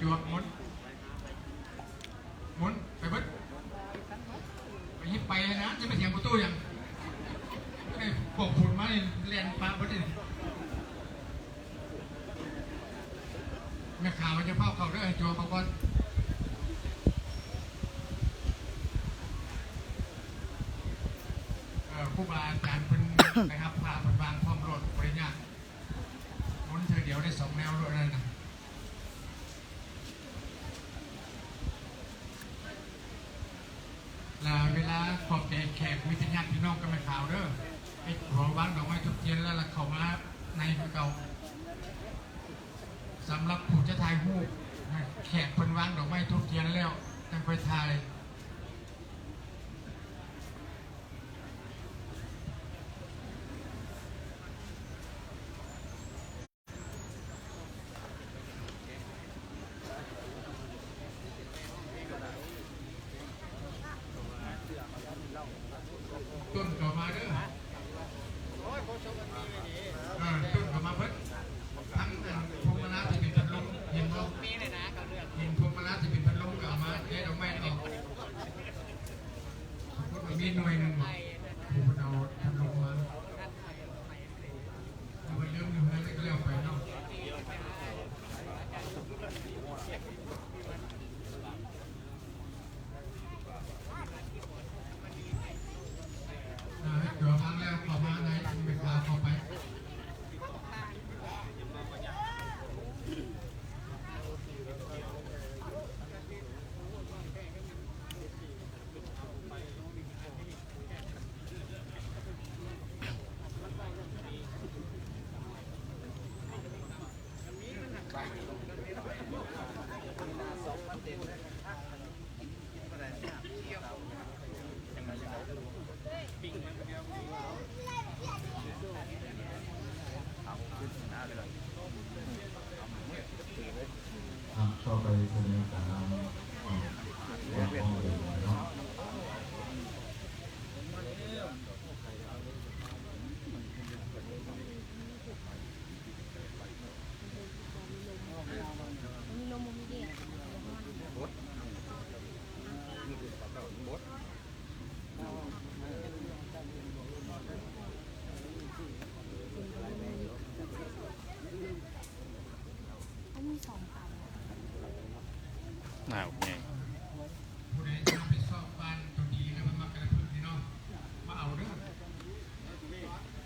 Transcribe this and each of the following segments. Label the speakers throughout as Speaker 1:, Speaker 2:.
Speaker 1: จวบหมุนไปเบิดไปยิบไปนะจะไปเสียงประตูยังไอ้พวกฝุ่นมาเรียนปลาเบิดเลยแม่ข่าวมันจะเผาเขาด้วยไอ้จวบเขาก่อนผู้บาอาจารย์เป็นนะครับผ่าเป็นบางพร้อมรถบริญญาหมุนเธอเดี๋ยวได้2 แนวด้วยนั่นนะเวลาขอบแขกมีญาติพี่น้องกันไม่ข่าวเด้อไอ้หัววางดอกไม้ทุกเทียนแล้วเขามาในเก่าสำหรับผู้จะถ่ายรูปแขกเพิ่นวางดอกไม้ทุกเทียนแล้วตั้งไปถ่ายต้นก็มาเด้อต้นก็มาเพิ่นทั้งพวงมาลัยที่เป็นพัดลมเห็นบ่เห็นพวงมาลัยที่เป็นพัดลมก็เอามาแกะดอกไม้ออกสมมติว่ามีหน่วยหนึ่งผู้คนเอาพัดลมมาดูมันเริ่มอยู่นั่นก็เลี้ยวไปเนาะเดี๋ยวพังแล้วเข้ามาในเวลาเข้าไป
Speaker 2: ชอบไปแสดงการห้องเลยเนาะ
Speaker 3: หนาวไง
Speaker 1: ผู้ใดจะไปสอบบ้านตัวดีแล้วมันมากระพึ่งพี่น้องมาเอาเด้อ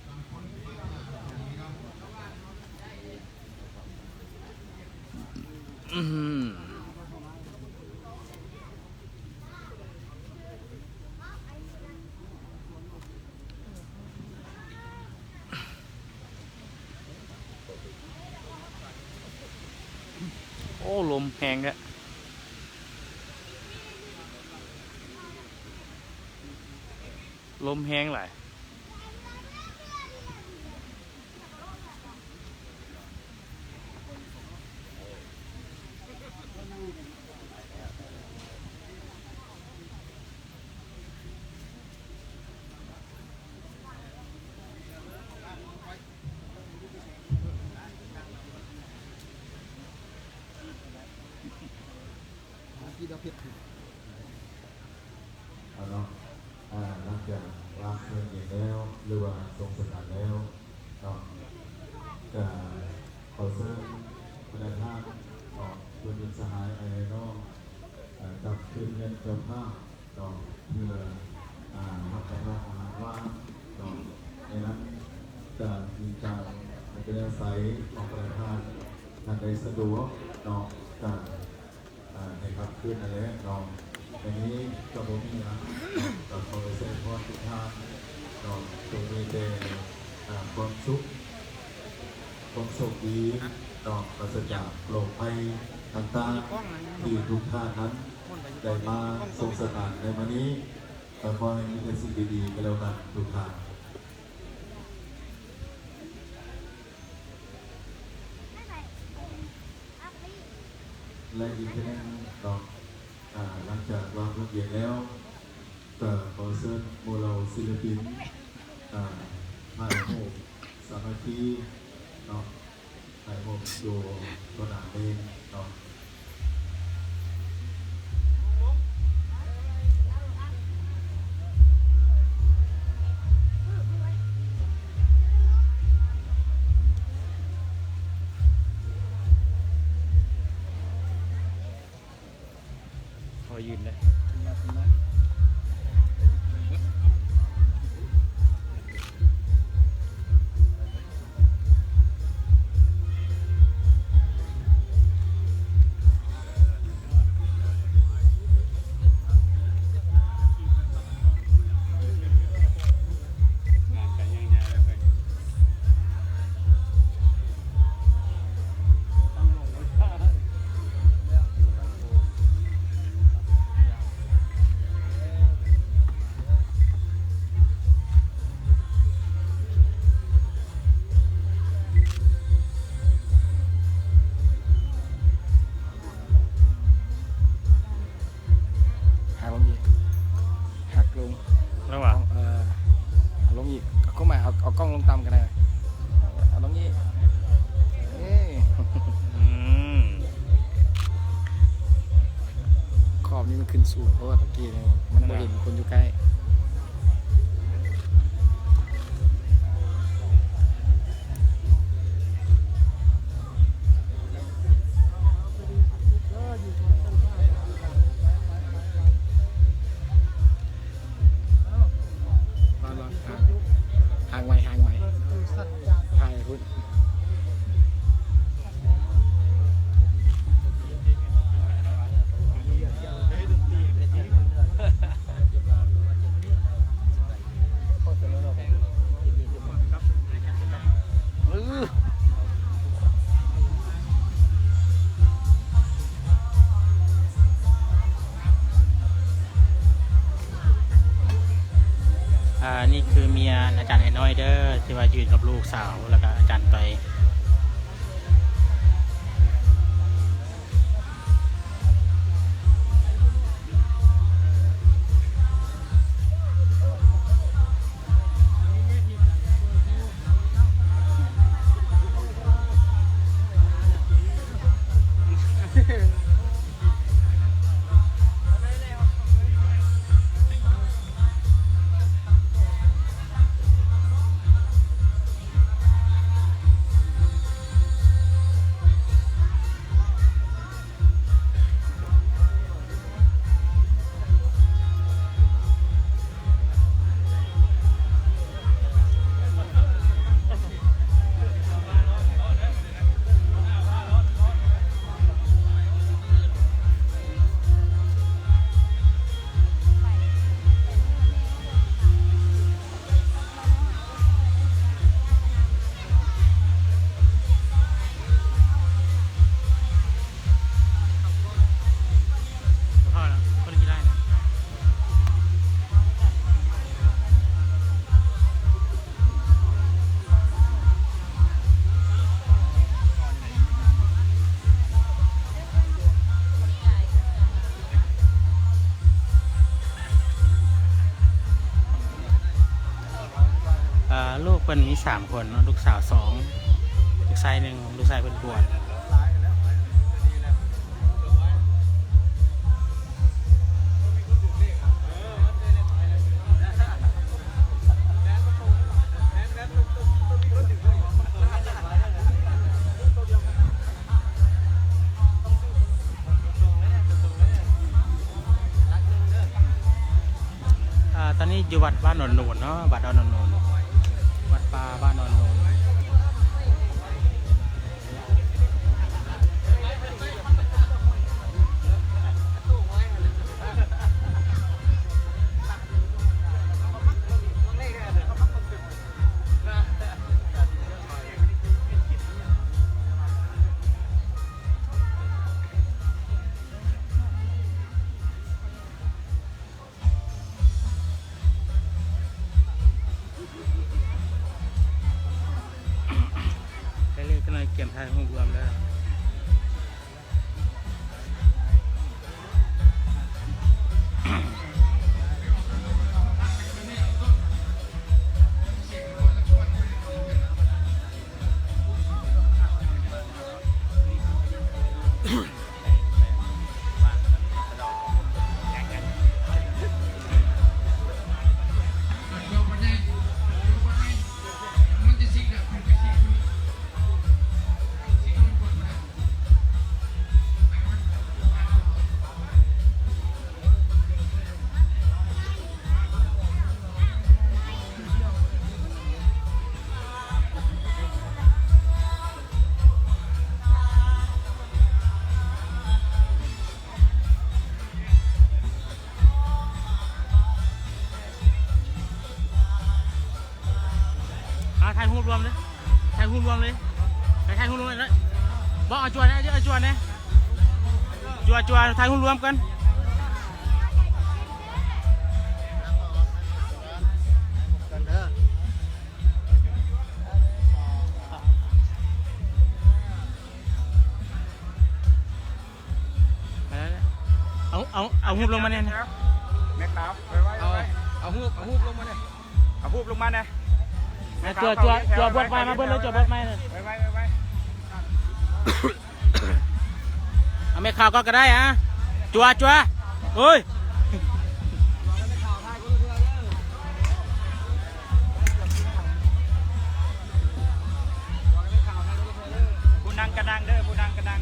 Speaker 1: บางคนมาตัวดีเนาะ
Speaker 3: โอ้ลมแห้งอะลมแห้งหลาย
Speaker 2: เอาเนาะหลังจากวางเพลงอย่างแล้วหรือว่าทรงสถานแล้วเนาะจะขอเชิญบรรดาท่านออกตัวยินสหายไอ้น้องจับคืนเงินเจ้าภาพเนาะเพื่อรับประทานอาหารว่างเนาะในนั้นจะมีการเป็นอาศัยของบรรดาท่านท่านใดสะดวกเนาะจะในครับขึ้นอะไรเนาะอันนี้ก็บ่มีนะก็ขอเชิญพ่อทุกท่านเนาะจงมีแต่ความสุขความโชคดีเนาะปราศจากโรคภัยต่างๆที่ทุกท่านนั้นได้มาทรงสถานในวันนี้ก็ขอให้มีแต่สิ่งดีๆกันแล้วกันทุกท่านและอีกทีนึงเนาะหลังจากวางระเบียบแล้วก็ขอเชิญโมเราศิลปินถ่ายรูปสามัคคีเนาะถ่ายรูปอยู่ตัวหนาเองเนาะ
Speaker 3: ยืนได้
Speaker 4: หักลงอีกหักลง
Speaker 3: ระหว่าง
Speaker 4: เอาลงอีกก็หมายเอากล้องลงต่ำกันได้เอาลงอีกขอบนี้มันขึ้นสูงเพราะว่าตะกี้เนี่ยมันไม่เห็นคนอยู่ใกล้ห่างไหมห่างพุ่น
Speaker 5: นี่คือเมียอาจารย์ไอ้น้อยเด้อที่ว่ายืนกับลูกสาวแล้วก็อาจารย์ไปลูกเป็นมี3 คนเนาะลูกสาว2ลูกชาย1ลูกชายเป็นบวชตอนนี้อยู่วัดบ้านโนนๆเนาะวัดดอนโนนวัดป่าบ้านโนนเก็บไทยห้องรวมแล้ว ไปไทยหุ้นรวมเลยบอกเอาจวนนะเอาจวนนะจวนไทยหุ้นรวมกันเอาหุบลงมาเนี่ย
Speaker 4: แม่ขาวไปไว้เอาหูบลงมาเนี่ยเอาหูบลงมาเนี่ย
Speaker 5: จัวบดไม้มาเบิ้ลเลยจัวบดไม้เลย
Speaker 4: ไป
Speaker 5: เอาไม่ข่าวก็ได้อะจัวเฮ้ย
Speaker 4: ผู้นั่งกระดังเด้อผู้นั่งกระดัง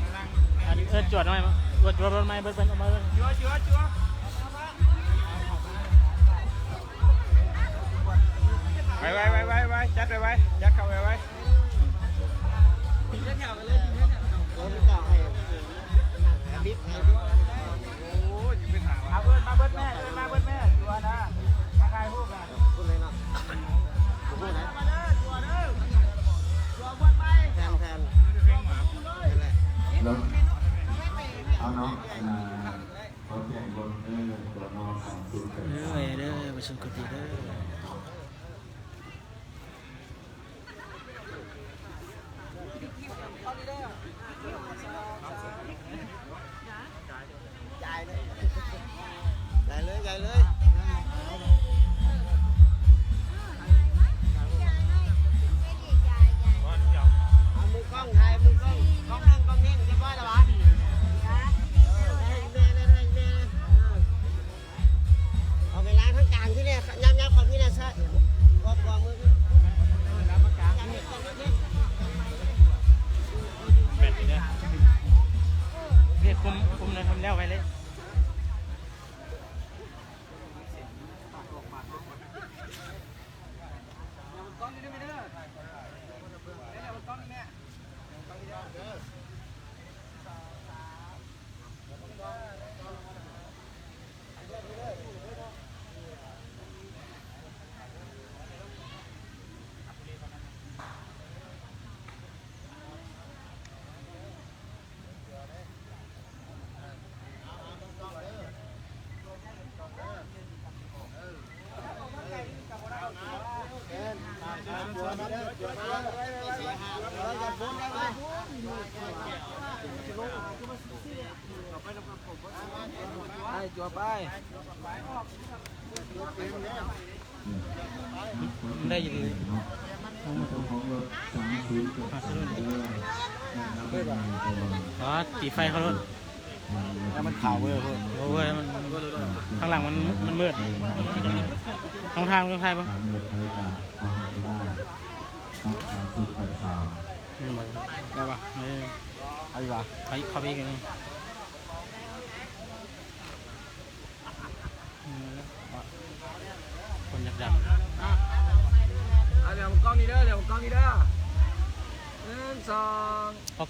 Speaker 5: อันนี้จวดหน่อยมั้ยจวดไม้เบิ้ลออกมาเลย
Speaker 4: จัวไว้จัดไปจัดเข้าไปไว้มาเบิดแม่จัวนะมาใครพูดกันพูดเลยเนาะพูดไหนมาเด้อจัวเด้อจัวบดไปแทน
Speaker 2: แล้วเอาเนาะเขาแข่งบนตัวนอน2-0กัน
Speaker 5: เด้อประชุมกุฏิเด้อ
Speaker 6: ใหญ่เลยเอามือกล้องถ่ายมือกล้องกล้องนิ่งเรียบร้อยแล้ววะเอาไปล้างทั้งกลางที่เนี่ยย้ำของพี่เนี่ยใช่กมือ
Speaker 5: เรียกคุมเลยทำแล้วไปเลย
Speaker 4: จัวไป
Speaker 5: ได้ยินอ๋อตีไฟเขารถ
Speaker 4: แล้วมันขาวเว้ย
Speaker 5: โอ้ยมันข้างหลังมันมืดทางปะ
Speaker 4: ได้ปะเอาดีกว่า
Speaker 5: ไปเข้าไปกันนี่คนยักษ์ดำ
Speaker 4: เดี๋ยวกล้องนี้เด้อ1 2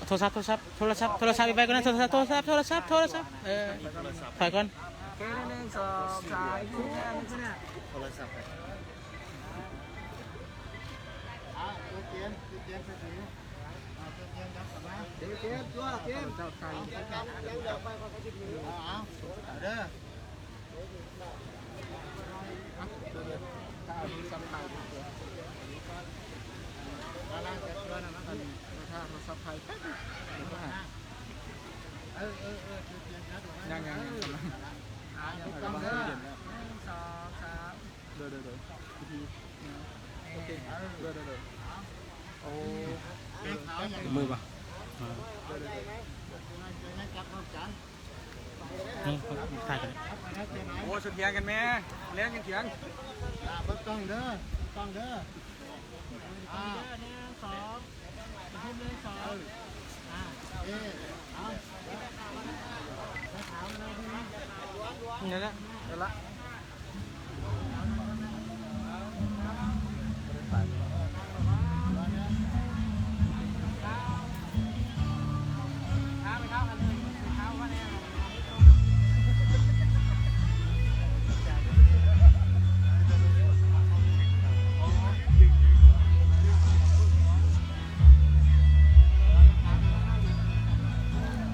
Speaker 5: โทรศัพท์ไปก่อนนะโทรศัพท์ถอยก่อน
Speaker 4: 1 2 3โทรศัพท์เกมจัวเกมเจ้าไก่ยังเดี๋ยวไปเขาจะถือเด้อข้าวมีซับไข่ล่างแต่ตัวนั้นนะถ้าเราซับไข่ยังต้องเด้อ1 2 3เด้อทีโอเคเด้อโอ้มือป่ะ
Speaker 5: นี่ถ่ายกัน
Speaker 4: โอ้สุดเทียงกันแม่เลี้ยงกันเถียง
Speaker 6: ต้องเด้อ
Speaker 5: นี่แหละ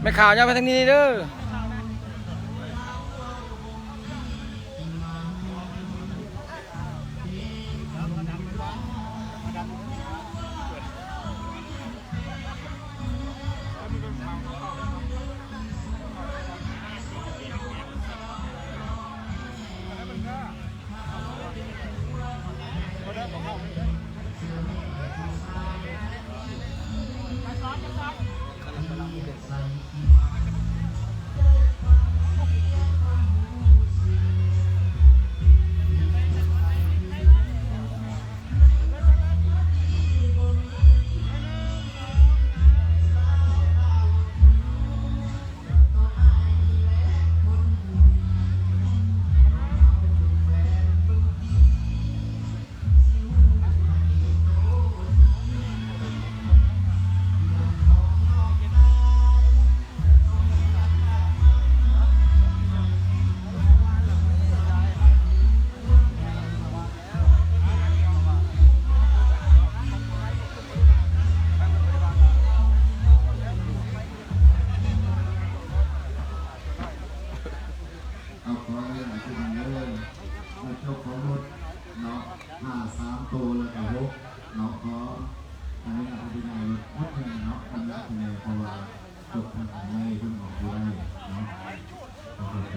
Speaker 3: ไม่ข่าวยังไปทางนี้เด้อ
Speaker 2: เอาขอให้หลายคนเลยมาเจ้าของรถเนาะ3 ตัวแล้วก็6เนาะขออันนี้เอาไปในรถวัดแห่งเนาะอันนี้เป็นในเพราะว่าจบทางไหนเพิ่งออกได้เนาะโอเค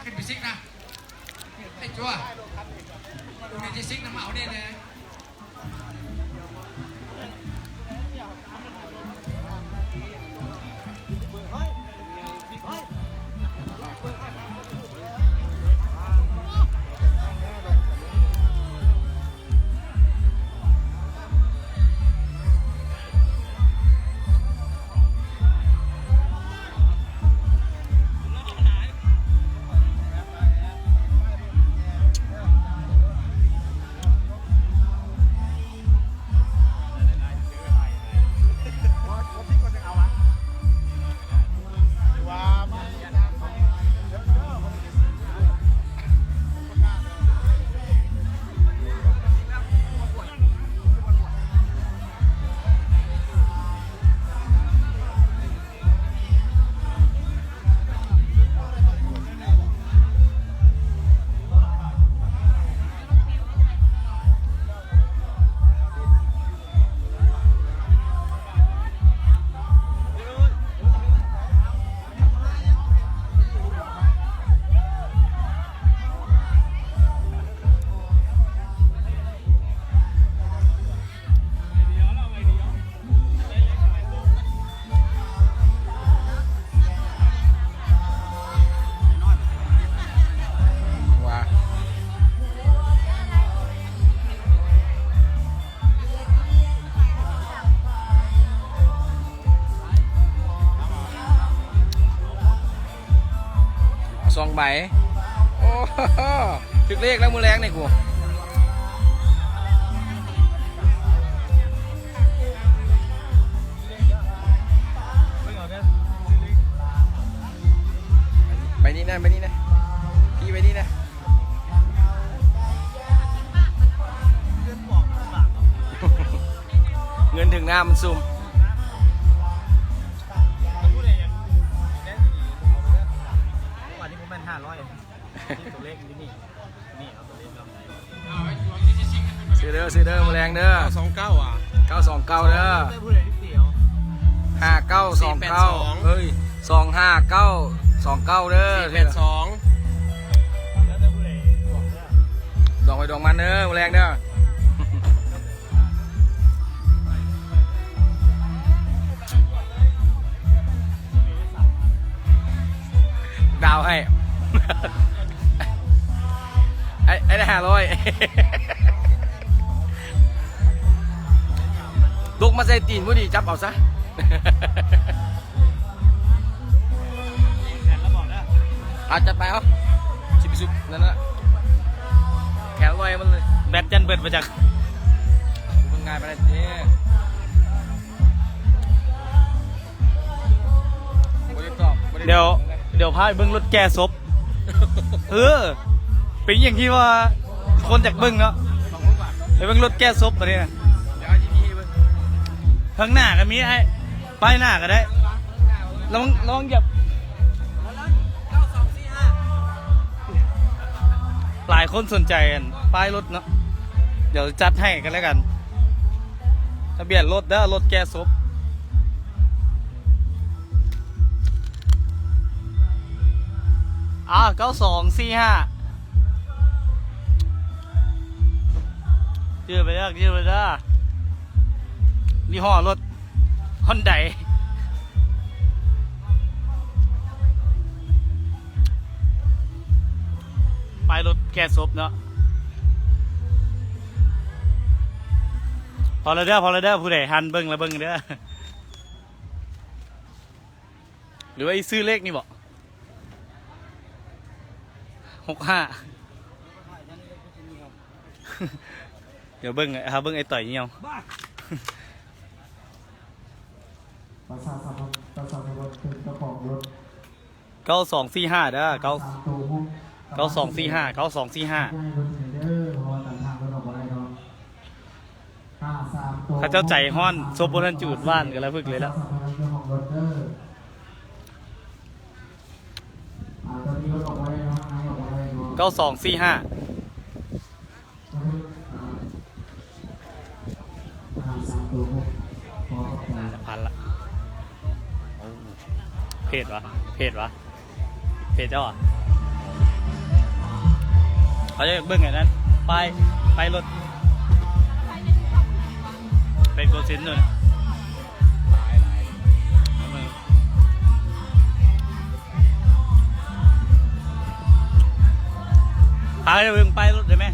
Speaker 1: ขึ้นไปซิกนะไอ้จัวตรงนี้จะซิกน้ำเหมาเนี่ยนะ
Speaker 3: 2 ใบโอ้ถึกเลขแล้วมือแรงนี่กูใบนี้นะพี่ใบนี้นะเงินถึงหน้ามันซุ่ม
Speaker 4: วันนี้ผมเป็น500
Speaker 5: เลขที่นี่เอาตัวเลขเรา
Speaker 1: เอาไว้ตัวนี้ชิคๆกันเป็น
Speaker 3: ซื้อเด้อมือแรงเด้อ
Speaker 4: 29อ่ะ
Speaker 3: 929เด้อ
Speaker 4: ไม่พูดอะไรนิดเดียว
Speaker 3: 5929เฮ้ย25929เด้อ ดองไปดองมันเด้อมือแรงเด้อ ดาวให้ ไอ้ได้500ลูกมาใส่ตีนผู้ดีจับเอาซะ อาจจะไปเอาชิบิซุปนั่นน่ะแขนลอยมันเลย
Speaker 5: แบตจันเบิดมาจาก
Speaker 3: มันง่ายไปเลยนี่บ่ได้ตอบบ่ไ
Speaker 5: เดี๋ยวพาไปเบิ้งรถแก่ศพเป็นอย่างที่ว่าคนจากเบิ้งเนาะ
Speaker 3: 200 บาท
Speaker 5: ไปเบิ้งรถแก่ศพมาเนี่ย
Speaker 3: เดี๋ยวเอาที่นี่เบิ่ง
Speaker 5: ข้างหน้าก็มีไอ้ป้ายหน้าก็ได้ลองเหยียบหลายคนสนใจกันป้ายรถเนาะเดี๋ยวจัดให้กันแล้วกันทะเบียนรถเด้อรถแก่ศพ9245ยืดไปเด้อยี่ห้อรถฮอนไดป้ายรถแก่ศพเนาะพอแล้วเด้อผู้ใดหันเบิ้งแล้วเบิ้งเด้อหรือว่าซื้อเลขนี่บอก65 เดี๋ยวเบิ้งไอ้ต่อยเงี้ยว
Speaker 2: ประชาสัมพันธ์เป็นเจ้าของรถ
Speaker 5: 9245เด้อ
Speaker 2: ตัวมุก
Speaker 5: 9245 9245
Speaker 2: ง่ายรถเด้อเพราะว่าต่างทางรถออกอะไรเนาะ53ตัว
Speaker 5: เขาเจ้าใจฮ้อนซบบนทันจูดว่านกันแล้วพึกเลยแล้ว
Speaker 2: ประชาสัมพันธ์เจ้าของรถเด้อตอนนี้รถออกอะไรเนาะออกอะไรเนาะ
Speaker 5: 9245
Speaker 2: 53ตัวมุกพอกับใจ
Speaker 5: พันละเพจวะเพจเจ้าอ่ะเขาจะเบิ้งไงนั้นไปรถเป็นโกซินด้วยพาไปเบิ้งไปรถได้ไหม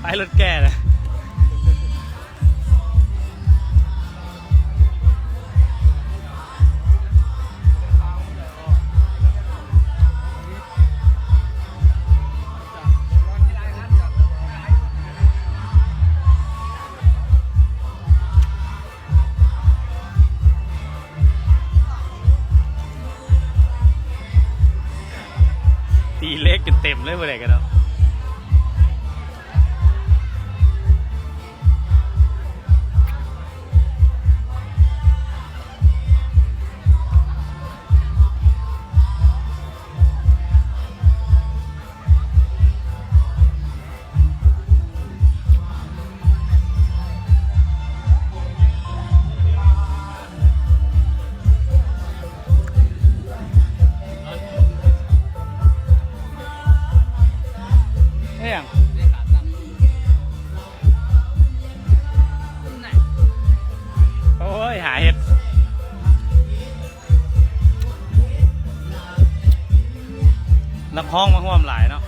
Speaker 5: ไปรถแก่เลย ตีเลขกันเต็มเลยเมื่อไหร่กันเนาะโอ้ยหาเห็ดนักห้องมาห่วมหลายเนาะ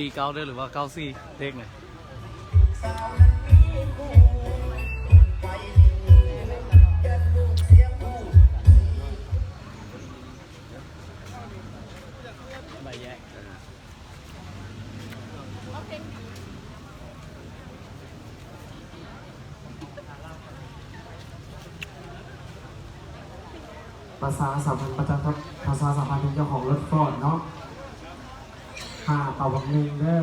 Speaker 5: 49ด้วยหรือว่า94เลขไหนใบแยก
Speaker 7: ภาษาสัมพันธ์ประจำครับภาษาสัมพันธ์เป็นเจ้าของรถฟอร์ดเนาะ5 ต่อบักหนึ่งเด้อ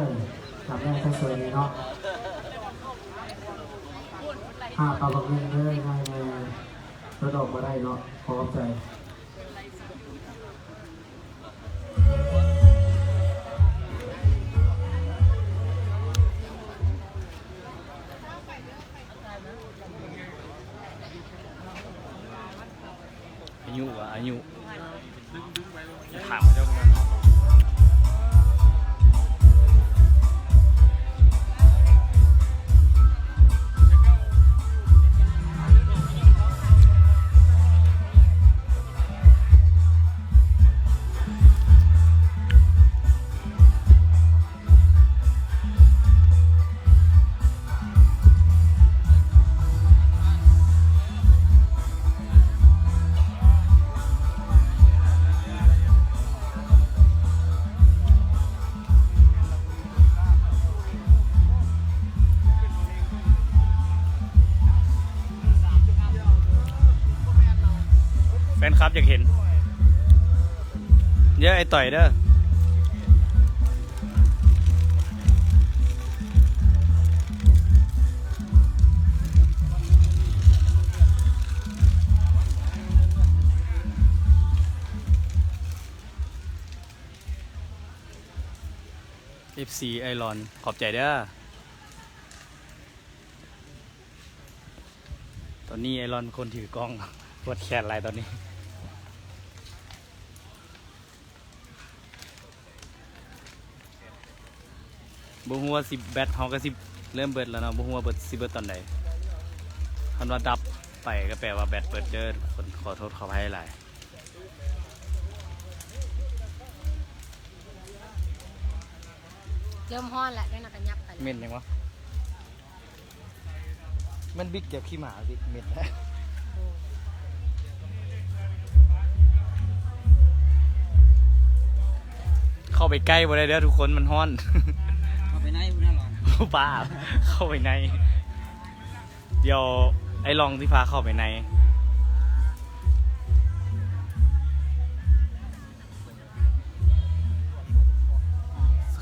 Speaker 7: จำได้แค่สวยนี้เนาะ5 ต่อบักหนึ่งเด้อง่ายแน่รถออกมาได้เนาะขอขอบใจ
Speaker 5: อายุอ่ะอายุจะถามเจ้าของแฟนคลับอยากเห็นเยอะไอ้ต่อยเด้อFC ไอรอนขอบใจเด้อตอนนี้ไอรอนคนถือกล้องปวดแขนอะไรตอนนี้บุหัว10 แบตเขาก็10เริ่มเบิดแล้วเนาะบุหัวเบิด10 เบิดตอนไหนคันว่าดับไปก็แปลว่าแบตเบิดเจอคนขอโทษขออภัยหลาย
Speaker 8: เริ่มฮ้อนแหละได้นักกันยับไป
Speaker 5: เม็นยังวะมันบิ๊กเก็บขี้หมาบิ๊กเม็ดเข้าไปใกล้บ่ได้เด้อทุกคนมันฮ้อน
Speaker 6: เข้าไปไหนบุญน่าหรอ
Speaker 5: ป้าเข้าไปในเดี๋ยวไอ้ลองที่พาเข้าไปใน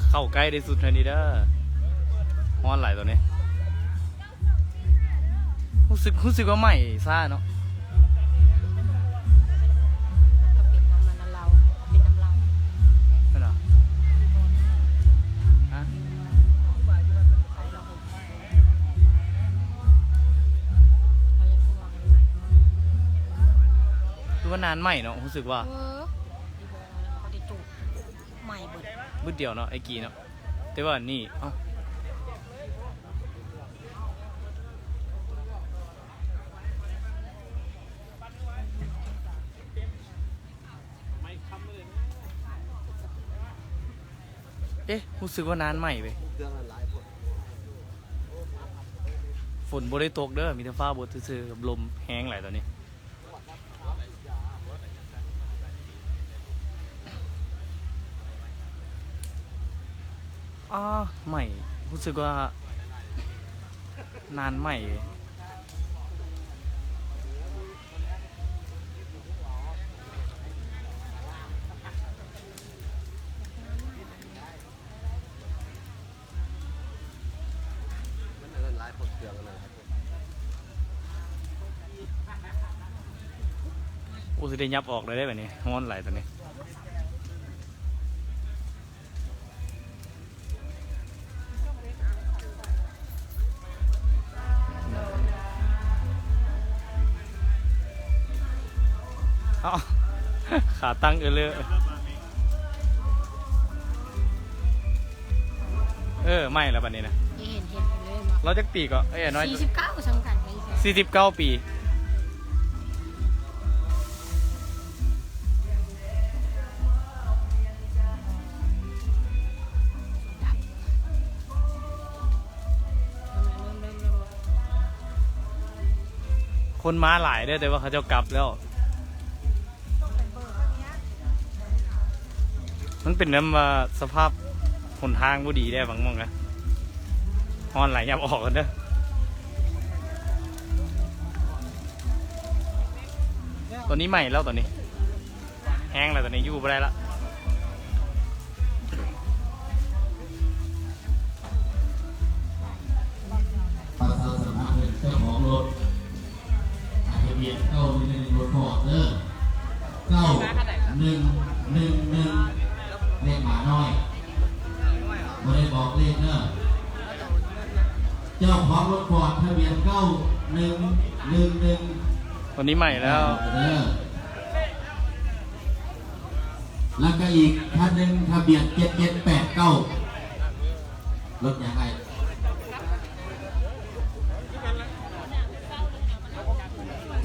Speaker 5: เข้าใกล้ได้สุดเลยนี่เด้อฮ้อนไหลตัวนี้รู้สึกว่าใหม่ซ่าเนาะ
Speaker 8: ก็เป็นน้ำมันเราเป็นน้ำเรา
Speaker 5: นั่นเหรอฮะคือว่านานใหม่เนาะรู้สึกว่า
Speaker 8: เขาได้จุกใหม่เบิด
Speaker 5: บึ้ดเดียวเนาะไอ้กีเนาะแต่ว่านี่เอ้าเอ๊ะรู้สึกว่านานใหม่ไปฝนบ่ได้ตกเด้อมีแต่ฟ้าบดซื่อๆกับลมแห้งไหลตอนนี้ใหม่รู้สึกว่านานใหม่โอ้สิได้ยับออกเลยได้แบบนี้ฮ้อนไหลตอนนี้ขาตั้งเลยไม่แล้วบัดนี้นะ
Speaker 8: เห็นเลยว่า
Speaker 5: เราจะปีก็น้อย
Speaker 8: 49สำคัญไป
Speaker 5: 49 ปี คนม้าหลายเด้อแต่ว่าเขาเจ้ากลับแล้ว มันเป็นน้ำสภาพหนทางบ่ดีได้บางมองนะฮอนไหลยับออกกันเด้อตัวนี้ใหม่แล้วตัวนี้แห้งแล้วตัวนี้อยู่บ่ได้ละ
Speaker 2: ประชาสัมพันธ์เจ้าของรถทะเบียน911รถฟอร์ดเด้อ9111เลขหมาน้อยไม่ได้บอกเลขเด้อเจ้าของรถฟอร์ดทะเบียน9111
Speaker 5: ตัวนี้ใหม่แล้ว
Speaker 2: เด้อแล้วก็อีกท่านหนึ่งทะเบียน7789รถยังไง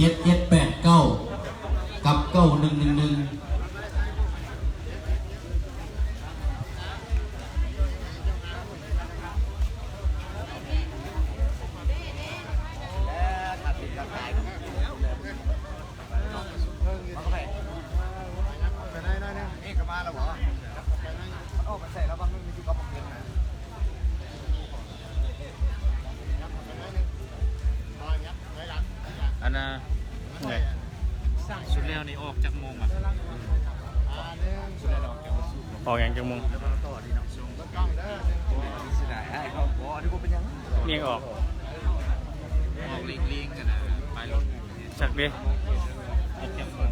Speaker 2: 7789กับ9111
Speaker 5: อันน่ะสุดแล้วนี่ออกจากโมงอ่ะออกอย่างจากโมงเรียงออกลิงกันนะไปรถจักดิออกจากโมง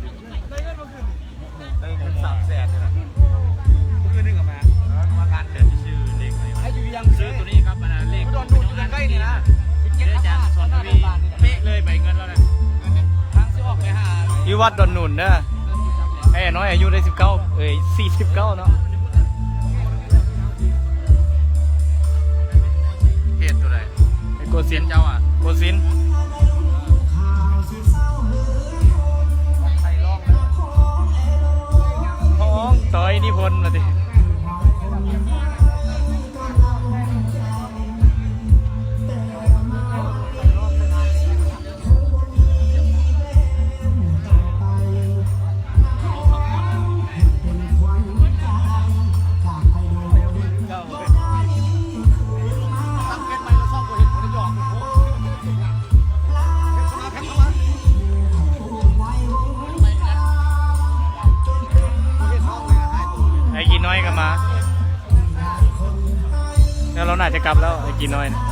Speaker 5: ได้เงิน300,000เลยนะคือนึกออกมาการเดินชื่อเลขซื้อตัวนี้ครับมันเลขโดนดูใกล้นี่นะเดี๋ยวอาจารย์สอนวีเป๊ะเลยใบเงินแล้วนะทางซื้อออกไปหาอยู่วัดดอนนุ่นเด้อไอ้น้อยอายุได้49 เนาะเหตุตัวใดไอ้โกศินเจ้าอ่ะโกศินห้องต่อยนิพนธ์มาดิไอ้กินน้อยก็มาแล้วเราน่าจะกลับแล้วไอ้กินน้อยนะ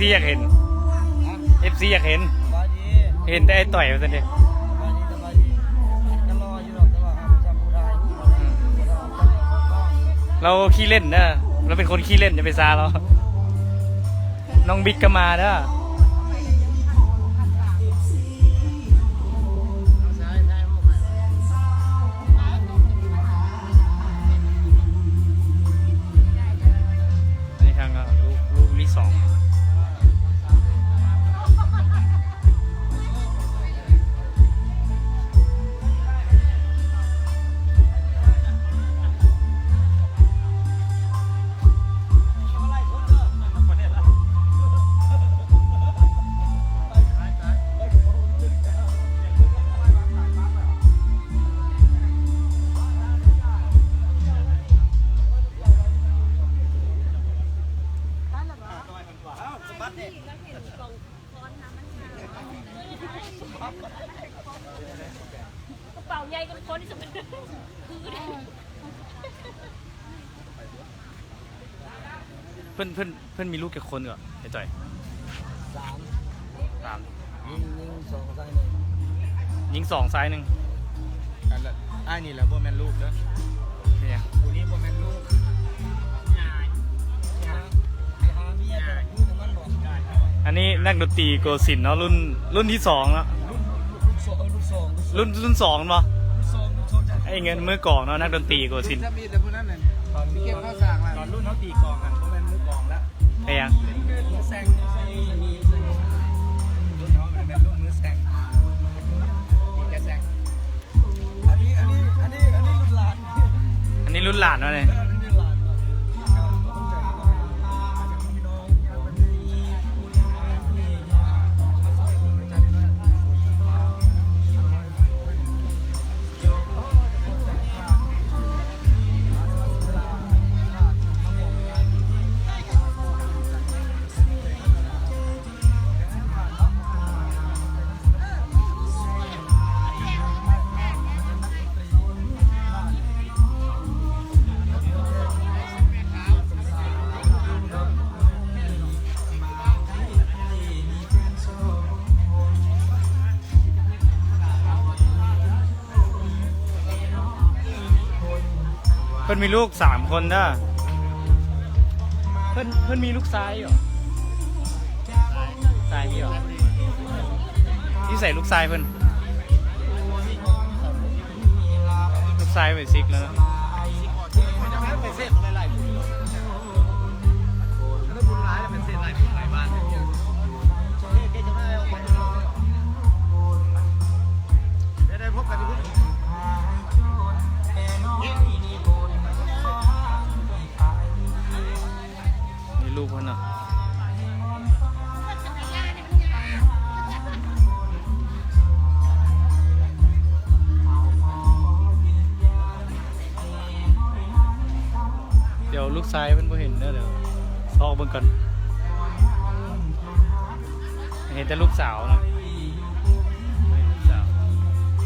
Speaker 3: ซีอยากเห็น FC อยากเห็น
Speaker 5: สบายดี
Speaker 3: เห็นแต่ไอ้ต่อยมาซะเด้
Speaker 5: สบายดีสบายดีก็รออยู่หรอกแต่ว่าเอาจำผู้ได้
Speaker 3: เราขี้เล่นนะเราเป็นคนขี้เล่นอย่าไปซาเราน้องบิ๊กก็มาเด้ออันนี้ทางลูกที่สอง
Speaker 8: กระเป๋าใหญ่กันคนที่จะเป็นคือ
Speaker 3: เพื่อนมีลูกกี่คนเหรอไอ้จ่อยสาม
Speaker 5: ยิงสองใส่หนึ่ง
Speaker 3: ยิง2ซ้าย1
Speaker 5: ไอ้นี่แหละบ่แม่นลูกเด้อ
Speaker 3: เนี่ย
Speaker 5: ผู้นี้บ่แม่นลูก
Speaker 3: อันนี้นักดนตรีโกศินทร์เนาะรุ่นที่2แล้วรุ่นสองเนาะไอ้เงินมือกองเนาะนักดนตรีโกศินทร์
Speaker 4: จะมีแต่พวกนั้นน่ะมีเก็บข้าวสารมา
Speaker 5: ตอนรุ่นเขาตีกองกันบ่แม่นมือกองแล้ว
Speaker 3: ไอ้ยัง
Speaker 5: มือแซงรุ่นเขาเป็นรุ่นมือแซงมีแกแซงอันนี้รุ่นหลาน
Speaker 3: อันนี้รุ่นหลานเนาะเนี่ย เพื่อนมีลูก3 คนเด้อเพื่อนมีลูกซ้ายเหรอซ้ายมีเหรอที่ใส่ลูกซ้ายเพื่อนลูกซ้ายไปซิกแล้วนะ
Speaker 5: เป็นเส้นอะไรถ้าบุญร้ายเป็นเส้นอะไรบุญหลายบ้านได้พบกันที่พุทธ
Speaker 3: นี่ลูกเพื่อนเนาะเดี๋ยวลูกซ้ายเพื่อนบ่เห็นเด้อเดี๋ยวซอกเบิ่งก่อนเห็นแต่ลูกสาวเนาะ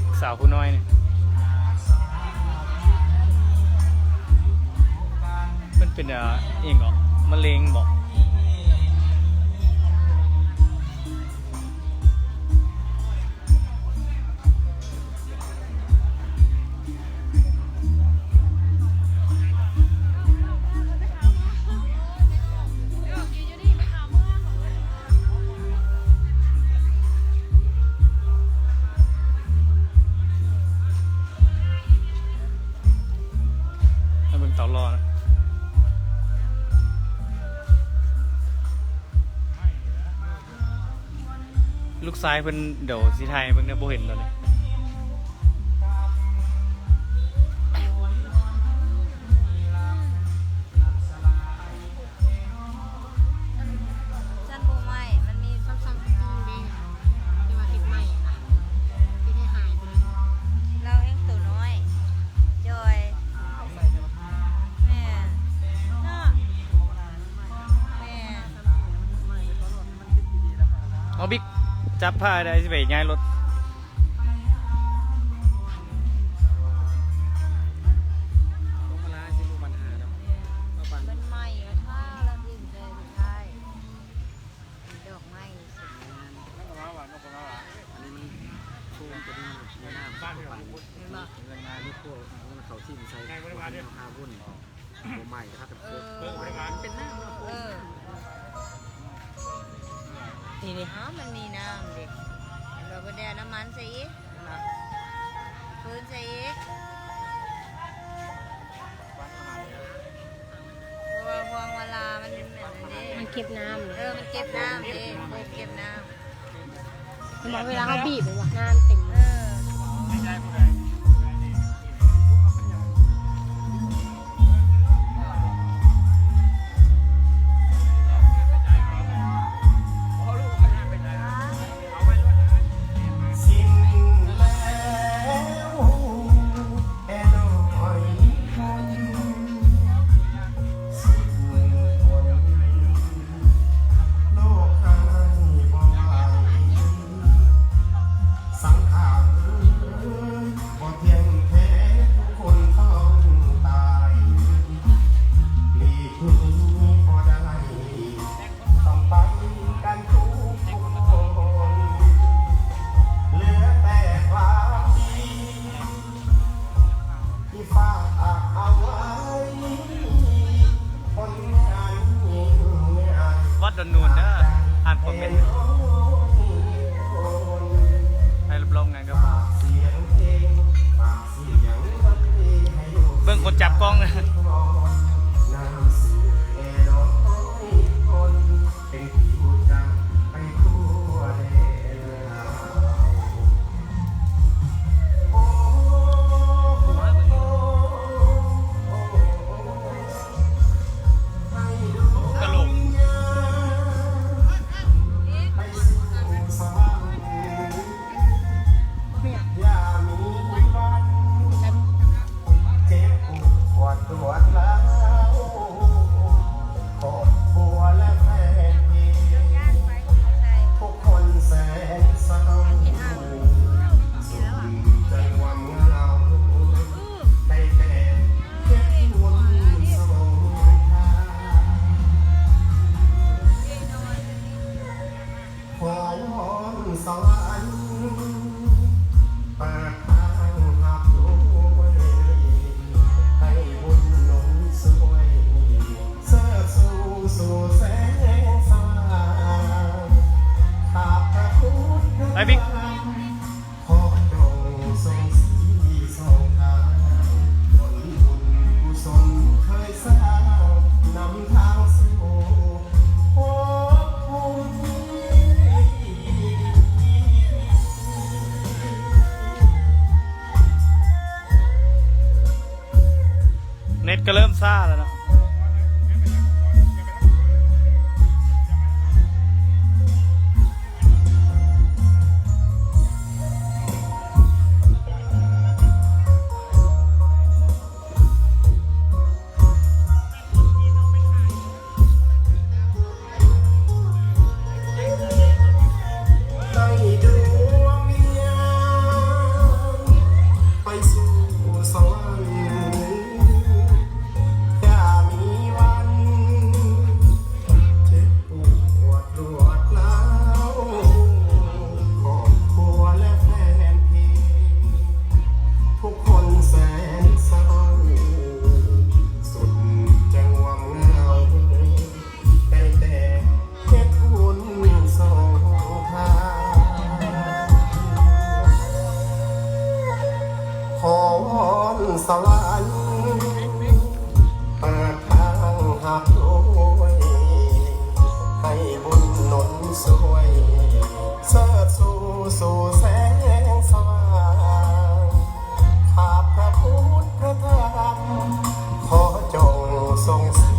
Speaker 3: ลูกสาวผู้น้อยเนี่ยมันเป็นเองเหรอมะเร็งบอกให้เบิ่งเต่ารอนะ ลูกซ้ายเพิ่นเดี๋ยวสิไทยเพิ่นเนี่ยบ่เห็นแล้วเลย
Speaker 8: จันโบใหม่มันมีซ้ำๆปีเด้ที่ว่าคิดใหม่นะที่ได้หายไปเลยเราเองตัวน้อยจอยแม่เนาะแม่
Speaker 3: เอาบิ๊กจับผ้าได้สิไปย้ายรถ
Speaker 8: มันใหม่อะถ้าเราดื่มเลยใช่
Speaker 5: 5วุ่นผมใหม่ครับ
Speaker 4: เป็นหน้าเนาะ
Speaker 8: นี่ดิฮะมันมีน้ำเด็กเราก็ได้น้ำมันใส่อีกฟืนใส่อีกเพราะว่าพวงเวลามันมันเก็บน้ำมันเก็บน้ำเองเก็บน้ำมันบอกเวลาเขาบีบเลยว่าน้ำเต็ม
Speaker 5: วัดดอนนูนเด้ออ่านคอมเมนต์ให้รับรองงานครับเบิ่งคนจับกล้องนะ
Speaker 7: สวรรค์เปิดทางหักด้วยให้บุญหนุนสวยเสื้อสู่แสงสว่างขาดพระพุทธ
Speaker 5: ไปบิ๊ก
Speaker 7: ขอจงทรงสีทรงทางผลบุญกุศลเคยสร้างนำทางสู่ภพภูมิ
Speaker 5: เน็ตก็เริ่มซ่าแล้วเนาะสวรรค์เปิดทางหักด้วยให้บุญหนุนสวยเสิร์ชสู่แสงสว่างข้าพระพุทธธรรมขอจงทรงสี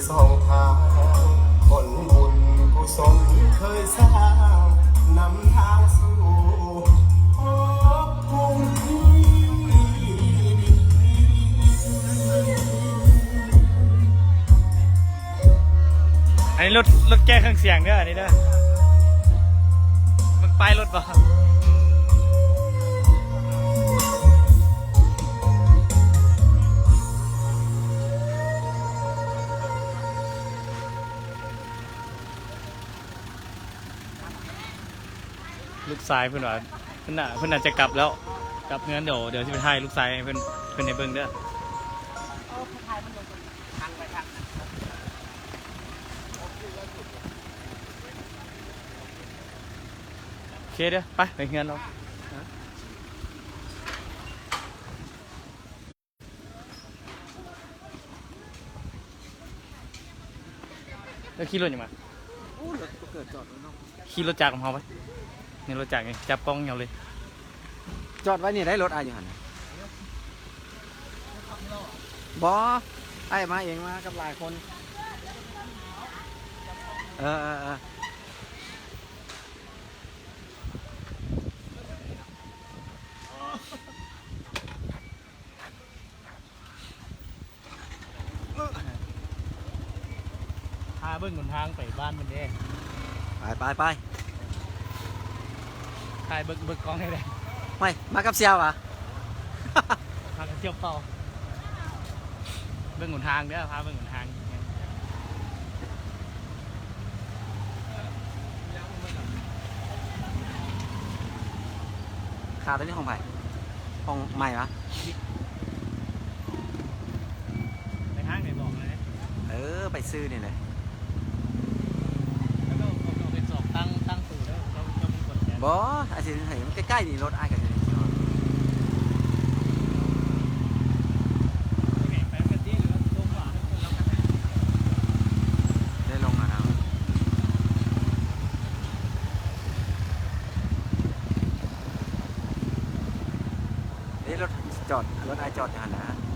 Speaker 5: ทรงทางผลบุญกุศลเคยสร้างนำทางสู่ภพภูมิ อันนี้รถแก้เครื่องเสียงเด้ออันนี้เด้อมึงไปรถป่ะลูกชายเพื่อนว่าเพื่อนน่ะจะกลับแล้วกลับเงินเดี๋ยวจะไปถ่ายลูกชายเพื่อนในเบิ้งเด้อ
Speaker 3: เคเด้อไปเงินเราแล้วขี่รถยังไง
Speaker 4: โอ้รถเกิดจอดแล้วเนาะ
Speaker 3: ขี่รถจักรของเขาไปนี่รถจักรไงจับกล้องเอาเลย
Speaker 4: จอดไว้นี่ได้รถอะไรอยู่หันบอไอ้มาเองมากับหลายคนเออ
Speaker 3: พาเบิ้งหนทางไปบ้านมันเด้
Speaker 4: ไป
Speaker 3: ถ่ายเบิ้งกล้องให้ได้
Speaker 4: ไม่มากับเซียวอ่ะ
Speaker 3: พากันเที่ยวเป่าเบิ้งหนทางเด้อพาเบิ้งหนทาง
Speaker 4: ขาตัวนี้ของไผ่ของใหม่ปะ
Speaker 3: ไปทางไหนบอกเลย
Speaker 4: ไปซื้อนี่เลย
Speaker 3: แล้วก็เอาเป็นสอบตั้งตู่แล้วเรามีกฎแขน
Speaker 4: บออาสิเห็นมันใกล้ๆนี่รถไอ้กันนี่
Speaker 3: ไปกันที่หรือว่าลงหวานแล้วกัน
Speaker 4: ได้ลงมาแล้วนี่รถไอ้จอดอยู่หันนะ